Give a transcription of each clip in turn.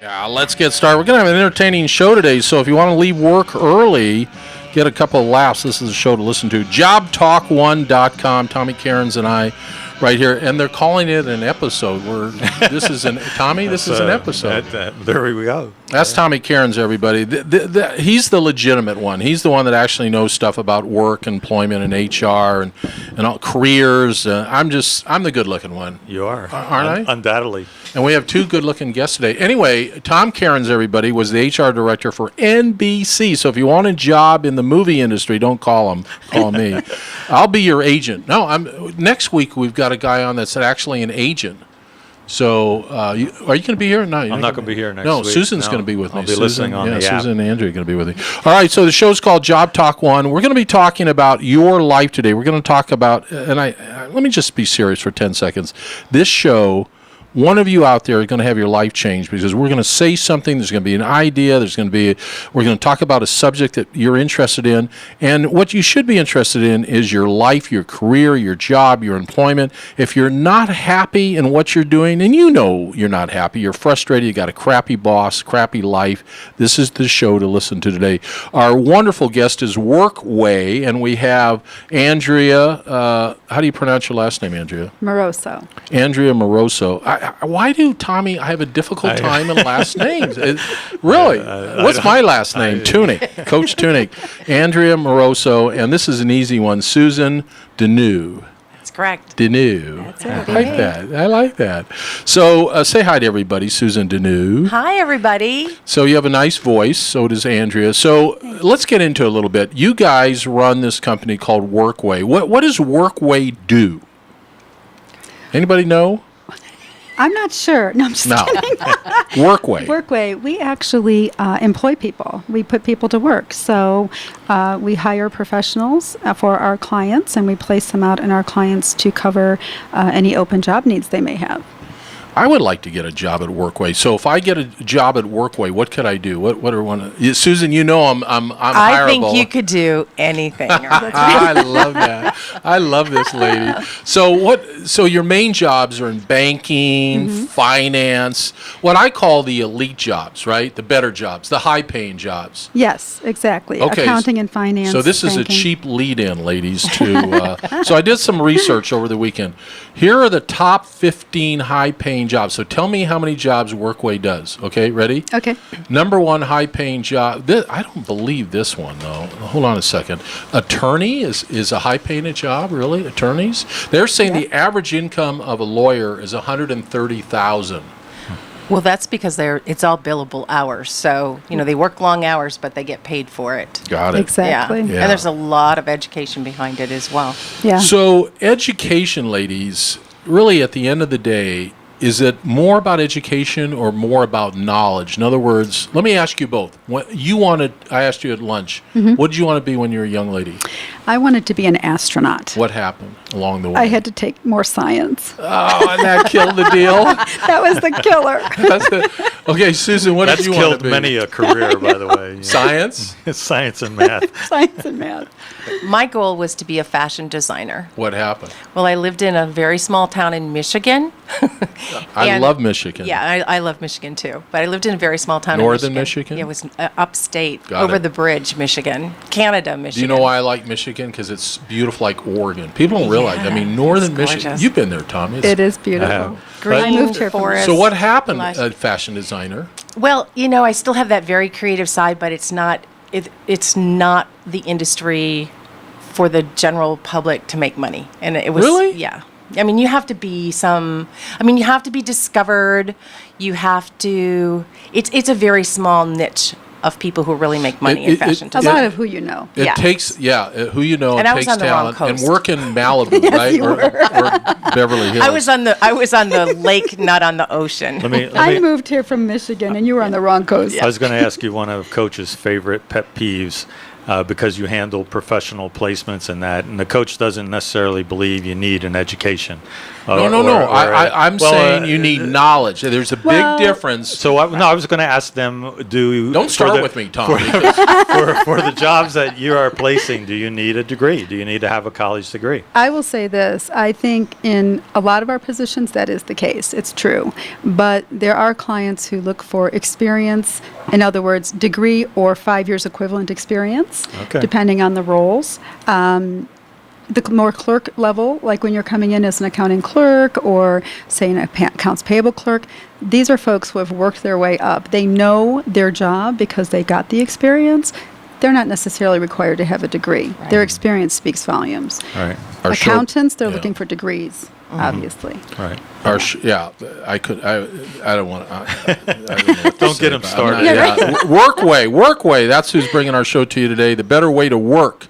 Yeah, let's get started. We're going to have an entertaining show today, so if you want to leave work early, get a couple of laughs, this is a show to listen to. JobTalk1.com, Tommy Cairns and I right here, and they're calling it an episode. This is an episode. There we go. That's Tommy Cairns, everybody. He's the legitimate one. He's the one that actually knows stuff about work, employment, and HR, and all careers. I'm the good-looking one. You are. Aren't I? Undoubtedly. And we have two good-looking guests today. Anyway, Tom Cairns, everybody, was the HR director for NBC. So if you want a job in the movie industry, don't call him. Call me. I'll be your agent. No, next week we've got a guy on that's actually an agent. So are you going to be here? No, I'm not going to be here next week. No, Susan's going to be with me. I'll be listening on the app. Susan and Andrea are going to be with me. All right, so the show's called Job Talk 1. We're going to be talking about your life today. We're going to talk about, and let me just be serious for 10 seconds. This show, one of you out there is going to have your life changed because we're going to say something. There's going to be an idea. We're going to talk about a subject that you're interested in. And what you should be interested in is your life, your career, your job, your employment. If you're not happy in what you're doing, and you know you're not happy, you're frustrated, you got a crappy boss, crappy life, this is the show to listen to today. Our wonderful guest is Workway, and we have Andrea. How do you pronounce your last name, Andrea? Moroso. Andrea Moroso. Why do, Tommy, I have a difficult time in last names? Really? What's my last name? Tunick. Coach Tunick. Andrea Moroso, and this is an easy one. Susan Deneau. That's correct. Deneau. That's it. I like that. So say hi to everybody, Susan Deneau. Hi, everybody. So you have a nice voice. So does Andrea. So let's get into it a little bit. You guys run this company called Workway. What does Workway do? Anybody know? I'm not sure. No, I'm just kidding. Workway. Workway, we actually employ people. We put people to work. So we hire professionals for our clients, and we place them out in our clients to cover any open job needs they may have. I would like to get a job at Workway. So if I get a job at Workway, what could I do? What are one? Susan, you know I'm hireable. I think you could do anything. I love that. I love this lady. So your main jobs are in banking, finance, what I call the elite jobs, right? The better jobs, the high-paying jobs. Yes, exactly. Okay. Accounting and finance. So this is a cheap lead-in, ladies. So I did some research over the weekend. Here are the top 15 high-paying jobs. So tell me how many jobs Workway does. Okay, ready? Okay. Number one high-paying job. I don't believe this one, though. Hold on a second. Attorney is a high-paying job, really? Attorneys? They're saying the average income of a lawyer is $130,000. Well, that's because it's all billable hours. So, they work long hours, but they get paid for it. Got it. Exactly. Yeah. And there's a lot of education behind it as well. Yeah. So education, ladies, really at the end of the day, is it more about education or more about knowledge? In other words, let me ask you both. I asked you at lunch, what did you want to be when you were a young lady? I wanted to be an astronaut. What happened along the way? I had to take more science. Oh, and that killed the deal? That was the killer. Okay, Susan, what did you want to be? That's killed many a career, by the way. Science? Science and math. Science and math. My goal was to be a fashion designer. What happened? Well, I lived in a very small town in Michigan. I love Michigan. Yeah, I love Michigan too. But I lived in a very small town Northern in Michigan? Yeah, it was upstate, Got over it. the bridge, Michigan. Canada, Do Michigan. you know why I like Michigan? Because it's beautiful like Oregon. People don't realize. I mean, Northern it's Michigan. gorgeous. You've been there, Tom. It is beautiful. Green I moved here from forest. So what happened, lush. fashion designer? Well, I still have that very creative side, but it's not the industry for the general public to make money. And it was Really? Yeah. I mean, you have to be discovered. You have to it's a very small niche of people who really make money in fashion A design. lot of who you know. It Yeah. takes, who you know, And it I was takes on the wrong talent. And coast. work in Malibu, Yes, right? you Or Beverly Hills. I was on the lake, not on the ocean. I moved here from Michigan, and you were on the wrong coast. I was going to ask you one of Coach's favorite pet peeves. because you handle professional placements and that. And the coach doesn't necessarily believe you need an education. No. I'm saying you need knowledge. There's a big difference. So I was going to ask them, Don't start with me, Tom. For the jobs that you are placing, do you need a degree? Do you need to have a college degree? I will say this. I think in a lot of our positions, that is the case. It's true. But there are clients who look for experience, in other words, degree or 5 years equivalent experience, depending on the roles. The more clerk level, like when you're coming in as an accounting clerk or, say, an accounts payable clerk, these are folks who have worked their way up. They know their job because they got the experience. They're not necessarily required to have a degree. Right. Their experience speaks volumes. Right. Accountants, they're looking for degrees, obviously. Right. I don't want to. Don't get them started. Workway. That's who's bringing our show to you today. The better way to work.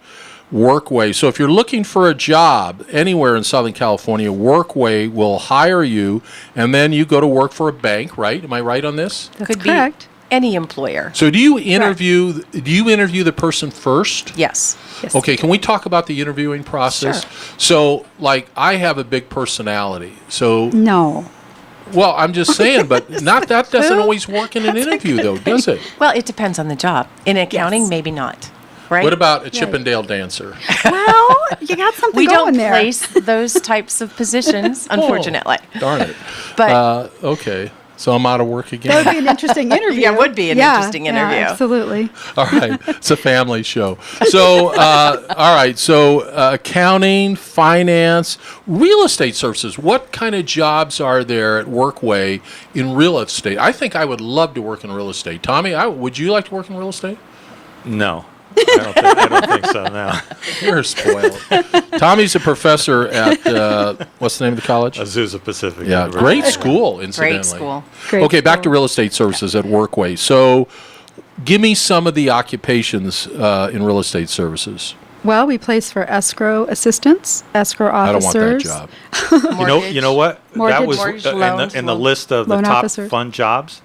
Workway. So if you're looking for a job anywhere in Southern California, Workway will hire you, and then you go to work for a bank, right? Am I right on this? That's correct. Any employer. So do you interview the person first? Yes. Okay, can we talk about the interviewing process? Sure. So, like, I have a big personality. So No. Well, I'm just saying, but that doesn't always work in an interview, though, does it? Well, it depends on the job. In accounting, maybe not. Right? What about a Chippendale dancer? Well, you got something We going don't there. place those types of positions, unfortunately. Darn it. But Okay. So I'm out of work again. That would be an interesting interview. Yeah, it would be an interesting interview. Yeah, absolutely. All right. It's a family show. So, all right. So, accounting, finance, real estate services. What kind of jobs are there at Workway in real estate? I think I would love to work in real estate. Tommy, would you like to work in real estate? No. I don't think so, no. You're spoiled. Tommy's a professor at, what's the name of the college? Azusa Pacific. Yeah, University. great school, incidentally. great school. Great Back to school. real estate services at Workway. So, give me some of the occupations in real estate services. Well, we place for escrow assistants, escrow I don't want that officers. job. You know what? Mortgage, that was mortgage in the loans, list of the loan top officers. fun jobs.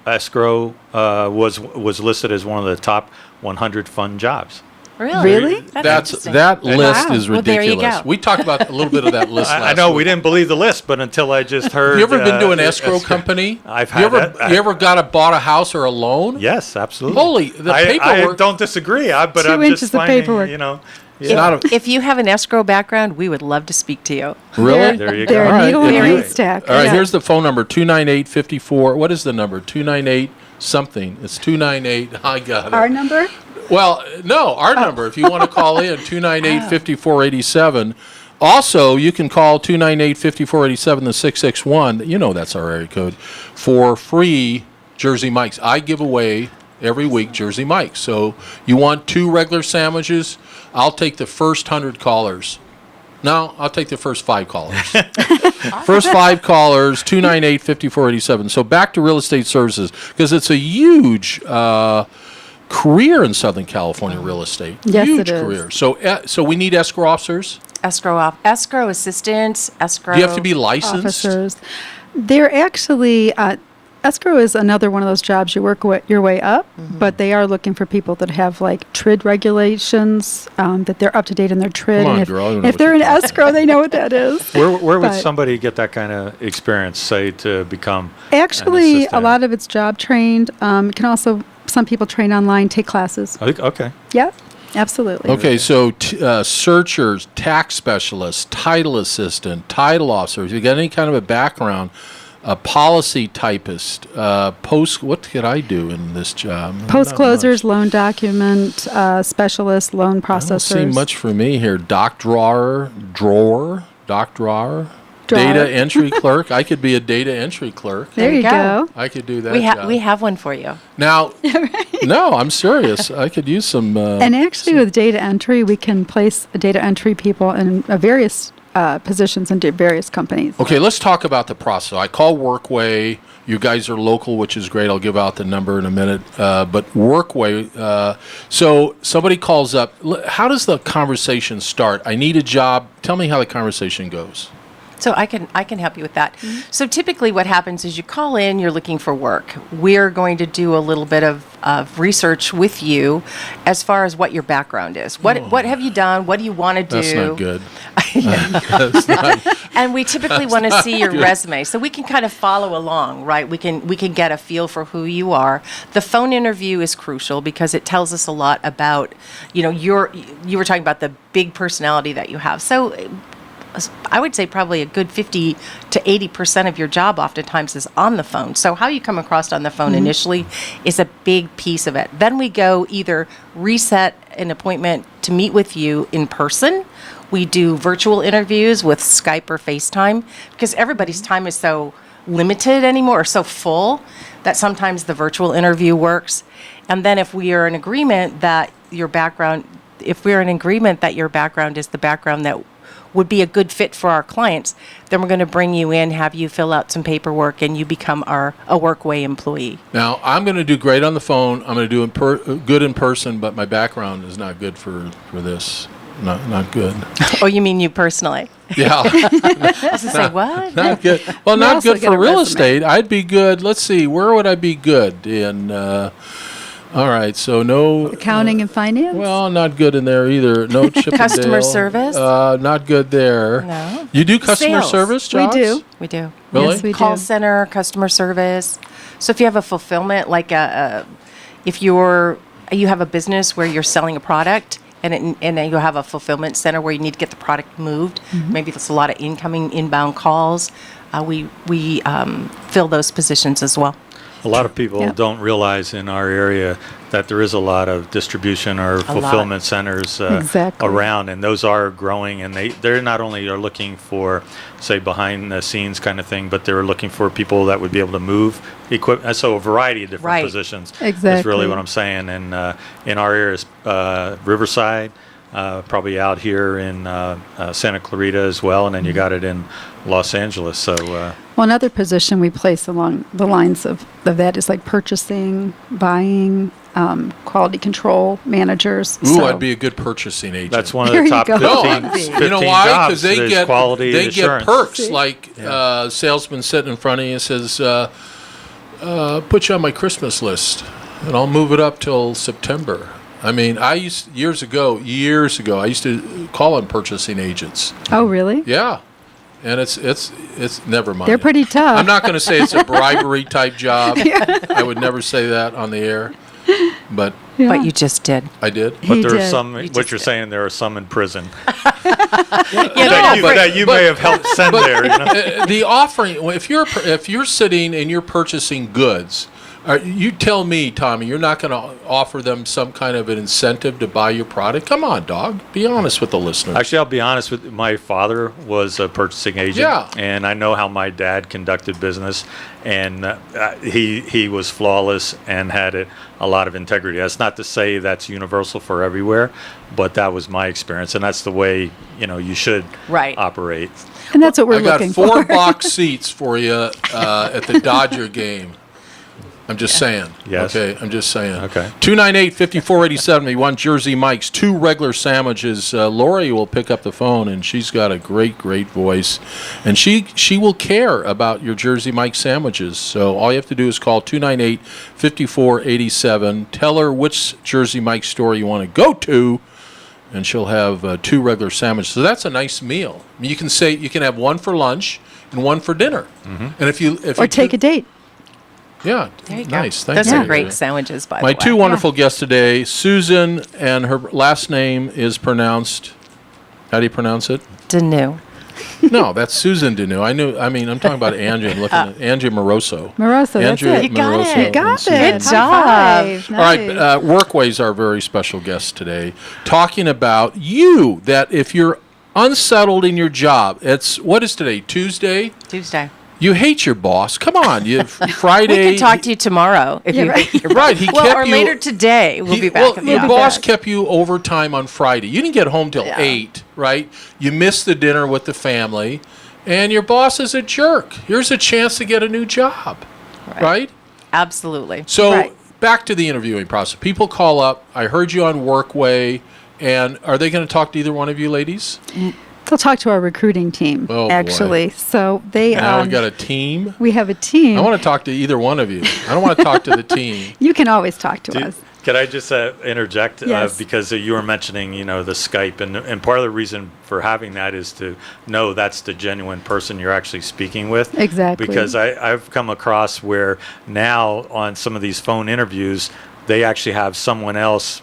Escrow was listed as one of the top 100 fun jobs. Really? That list is Well, there you ridiculous. go. We talked about a little bit of that list last I know week. we didn't believe the list, but until I just heard. You ever been to an escrow company? I've you had ever, that. You ever bought a house or a loan? Yes, absolutely. Holy, the I paperwork. don't disagree, but 2 I'm inches just of finding, paperwork. It's not a, If you have an escrow background, we would love to speak to you. really? There you They're go. a All right, needle if in a you- haystack. All right, Yeah. here's the phone number, 298-54. What is the number? 298 something. It's 298. I got it. Our number? Well, no, our number. If you want to call in, 298-5487. Also, you can call 298-5487, the 661. You know that's our area code for free Jersey Mike's. I give away every week Jersey Mike's. So you want 2 regular sandwiches? I'll take the first 100 callers. No, I'll take the first 5 callers. First 5 callers, 298-5487. So back to real estate services, because it's a huge career in Southern California real estate. Yes, huge it is. career. So we need escrow officers. Escrow assistants, escrow. Do you have to be licensed? Officers. They're actually, escrow is another one of those jobs you work your way up, but they are looking for people that have like TRID regulations, that they're up to date in their TRID. Come on, and if, girl, I don't know if what they're you're in talking escrow, they know what that is. Where would But- somebody get that kind of experience, say, to become Actually, an a assistant? lot of it's job trained. Can also, some people train online, take classes. Okay. Yeah, absolutely. Okay, so searchers, tax specialists, title assistant, title officers. You got any kind of a background? A policy typist, what could I do in this job? Post Not closers, much. loan document specialists, loan I don't see processors. much for me here. Doc drawer, Drawer. data entry clerk. I could be a data entry clerk. There you go. I could do that We job. have one for you. Now, no, I'm serious. I could use some. And actually, with data entry, we can place data entry people in various positions in various companies. Okay, let's talk about the process. I call Workway. You guys are local, which is great. I'll give out the number in a minute. But Workway, so somebody calls up. How does the conversation start? I need a job. Tell me how the conversation goes. So I can help you with that. So typically what happens is you call in, you're looking for work. We're going to do a little bit of of research with you as far as what your background is. What have you done? What do you want to do? That's not good. That's not, And we typically want to see your resume, so we can kind of follow along, right? We can get a feel for who you are. The phone interview is crucial because it tells us a lot about, you were talking about the big personality that you have. So I would say probably a good 50 to 80% of your job oftentimes is on the phone. So how you come across on the phone initially is a big piece of it. Then we go either reset an appointment to meet with you in person. We do virtual interviews with Skype or FaceTime because everybody's time is so limited anymore, or so full, that sometimes the virtual interview works. And then if we are in agreement that your background is the background that would be a good fit for our clients, then we're going to bring you in, have you fill out some paperwork, and you become a Workway employee. now, I'm going to do great on the phone. I'm going to do good in person, but my background is not good for this. Not good. Oh, you mean you personally? Yeah. I was going to say, what? Not good. Well, We not also good get for a real resume. estate. I'd be good. Let's see. Where would I be good in? All right. So no. Accounting and finance? Well, not good in there either. No Chippendale. Customer service? Not good there. No. You do customer Sales. service We jobs? do. We do. Really? Yes, we Call do. center, customer service. So if you have a fulfillment, like if you have a business where you're selling a product, and then you have a fulfillment center where you need to get the product moved. Maybe there's a lot of inbound calls. We fill those positions as well. A lot of people Yeah. don't realize in our area that there is a lot of distribution or fulfillment centers Exactly. around, and those are growing. And they're not only are looking for, say, behind the scenes kind of thing, but they're looking for people that would be able to move equipment. So a variety of different Right. positions. Exactly. That's really what I'm saying. And in our area is Riverside, probably out here in Santa Clarita as well, and then you got it in Los Angeles. So. Well, another position we place along the lines of that is like purchasing, buying, quality control managers. Ooh, So- I'd be a good purchasing agent. That's one of There the you top go. 15, No, 15 you know why? jobs. Because they There's get quality assurance. perks like salesman sitting in front of you and says, "Put you on my Christmas list, and I'll move it up till September." I mean, years ago, I used to call on purchasing agents. Oh, really? Yeah, and it's never mind. They're pretty tough. I'm not going to say it's a bribery type job. I would never say that on the air, but Yeah. But you just did. I did. But He there are did. some, You what just you're did. saying, there are some in prison No, that you may have helped send there. You know? The offering, if you're sitting and you're purchasing goods, you tell me, Tommy, you're not going to offer them some kind of an incentive to buy your product? Come on, dog. Be honest with the listeners. Actually, I'll be honest with you. My father was a purchasing agent, Yeah. and I know how my dad conducted business, and he was flawless and had a lot of integrity. That's not to say that's universal for everywhere, but that was my experience, and that's the way you should Right. operate. And that's what we're I got looking 4 for. box seats for you at the Dodger game. I'm just saying. Yes. Okay, I'm just saying. Okay. 298-5487. We want Jersey Mike's 2 regular sandwiches. Lori will pick up the phone, and she's got a great, great voice. And she will care about your Jersey Mike sandwiches. So all you have to do is call 298-5487. Tell her which Jersey Mike store you want to go to, and she'll have 2 regular sandwiches. So that's a nice meal. I mean, you can have one for lunch and one for dinner. And if you Or take a date. yeah, There you nice. go. Thank Those you. are great sandwiches, by My the way. 2 wonderful guests today, Susan, and her last name is pronounced. How do you pronounce it? Danu. No, that's Susan Deneau. I'm talking about Angie. I'm looking at Angie Moroso. Moroso, that's Angie it. You got Moroso it. You got and it. Susan Good Deneau. job. High five. All right, Nice. Workway's our very special guest today, talking about you, that if you're unsettled in your job, what is today, Tuesday? Tuesday. You hate your boss. Come on, you Friday. We can talk to you tomorrow if Yeah, you right. hate your Right, he well, kept or you- later today. We'll be back. Well, in the your be office. boss back. kept you overtime on Friday. You didn't get home till Yeah. 8, right? You missed the dinner with the family, and your boss is a jerk. Here's a chance to get a new job, right? Absolutely. So Right. back to the interviewing process. People call up. I heard you on Workway, and are they going to talk to either one of you ladies? They'll talk to our recruiting team, Oh, boy. actually. So they Now we got a team. we have a team. I want to talk to either one of you. I don't want to talk to the team. You can always talk to us. Could I just interject? Yes. Because you were mentioning, the Skype, and part of the reason for having that is to know that's the genuine person you're actually speaking with. Exactly. Because I've come across where now on some of these phone interviews, they actually have someone else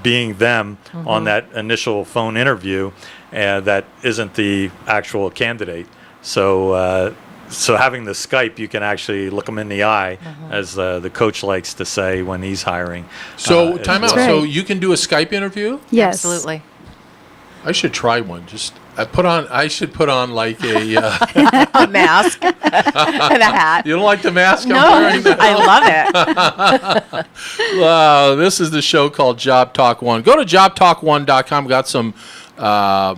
being them on that initial phone interview that isn't the actual candidate. So having the Skype, you can actually look them in the eye, as the coach likes to say when he's hiring. So as time out. well. That's So right. you can do a Skype interview? Yes. Absolutely. I should try one. I should put on like a. A mask and a hat. You don't like the mask No, I'm wearing now? I love it. This is the show called Job Talk 1. Go to jobtalk1.com. We got some.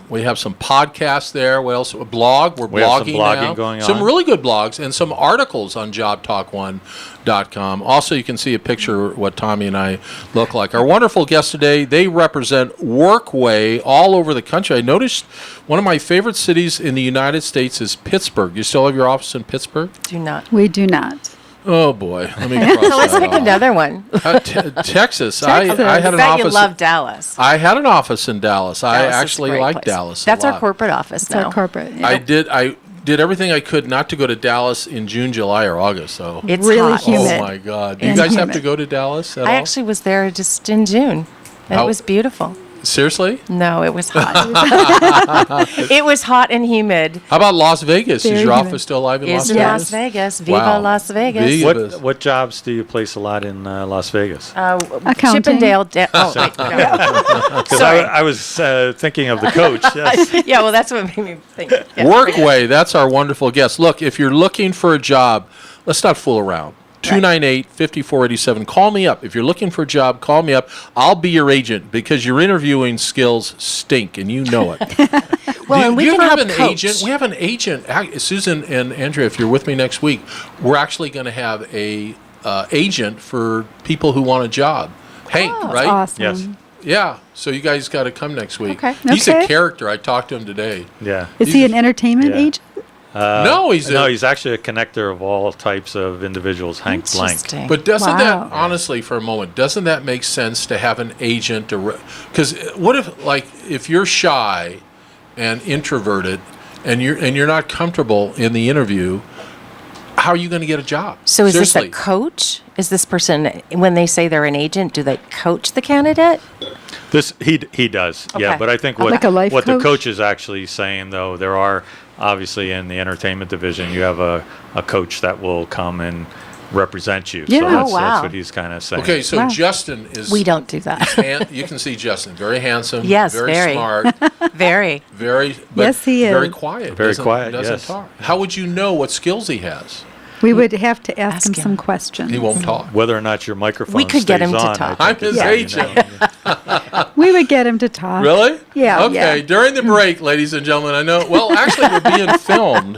We have some podcasts there. What else? A blog. We're We have some blogging blogging now. going Some on. really good blogs and some articles on jobtalk1.com. Also, you can see a picture of what Tommy and I look like. Our wonderful guests today, they represent Workway all over the country. I noticed one of my favorite cities in the United States is Pittsburgh. You still have your office in Pittsburgh? Do not. We do not. Oh boy, let me cross So let's that pick off. another one. Texas. I Texas. had an Bet office. you love Dallas. I had an office in Dallas. I Dallas is a actually great like place. Dallas. That's a our lot. corporate office It's now. our corporate. Yeah. I did everything I could not to go to Dallas in June, July, or August. So. It's Really hot. humid. Oh my God! Do you And guys have humid. to go to Dallas at I all? actually was there just in June. And How- it was beautiful. Seriously? No, it was hot. It was hot and humid. How about Las Vegas? Very Is your humid. office still alive in Is Las in Vegas? Las Vegas. Viva Wow. Las Vegas. Viva. What jobs do you place a lot in Las Vegas? Accounting. Chippendale. Oh, wait, no. Because Sorry. I was thinking of the coach. Yes. Yeah, well, that's what made me think. Yeah, Workway, that's our wonderful guest. Look, if you're looking for a job, let's not fool around. 298-5487. Call me up. If you're looking for a job, call me up. I'll be your agent because your interviewing skills stink, and you know it. Well, and we do you can ever help have an coach. agent? We have an agent. Susan and Andrea, if you're with me next week, we're actually going to have a agent for people who want a job. Hank, Oh, right? Awesome. Yes. Yeah. So you guys got to come next week. Okay. He's a Okay. character. I talked to him today. Yeah. Is he an entertainment Yeah. agent? No, he's He's actually a connector of all types of individuals. Hank Blank. Interesting. But doesn't Wow. that, honestly, for a moment, doesn't that make sense to have an agent? Because what if, like, if you're shy and introverted, and you're not comfortable in the interview, how are you going to get a job? So is this Seriously. a coach? Is this person, when they say they're an agent, do they coach the candidate? This he does. Yeah, Okay. but I think Like a life what the coach? coach is actually saying, though, there are obviously in the entertainment division, you have a coach that will come and represent you. Yeah. So Oh, that's wow. what he's kind of saying. Okay, so Wow. Justin is. We don't do that. You can see Justin, very handsome. Yes, very very. smart, Very. very. But Yes, he Very is. quiet. Very doesn't- quiet, Doesn't yes. talk. How would you know what skills he has? We would have to ask him him. some questions. He won't talk. Whether or not your microphone We could get stays him to on, I talk. think I'm is his how you agent. know. We would get him to talk. Really? Yeah, Okay. yeah. During the break, ladies and gentlemen, I know. Well, actually, we're being filmed,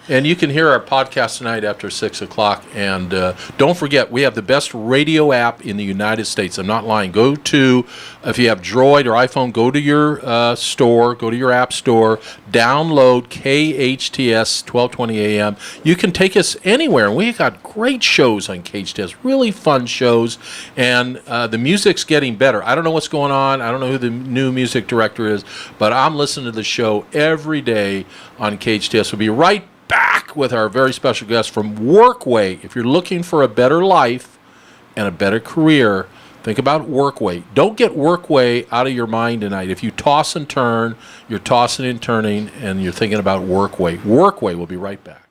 and you can hear our podcast tonight after 6 o'clock. And don't forget, we have the best radio app in the United States. I'm not lying. Go to, if you have Droid or iPhone, go to your store, go to your app store, download KHTS 1220 AM. You can take us anywhere, and we got great shows on KHTS, really fun shows, and the music's getting better. I don't know what's going on. I don't know who the new music director is, but I'm listening to the show every day on KHTS. We'll be right back with our very special guest from Workway. If you're looking for a better life and a better career, think about Workway. Don't get Workway out of your mind tonight. If you toss and turn, you're tossing and turning, and you're thinking about Workway. Workway will be right back.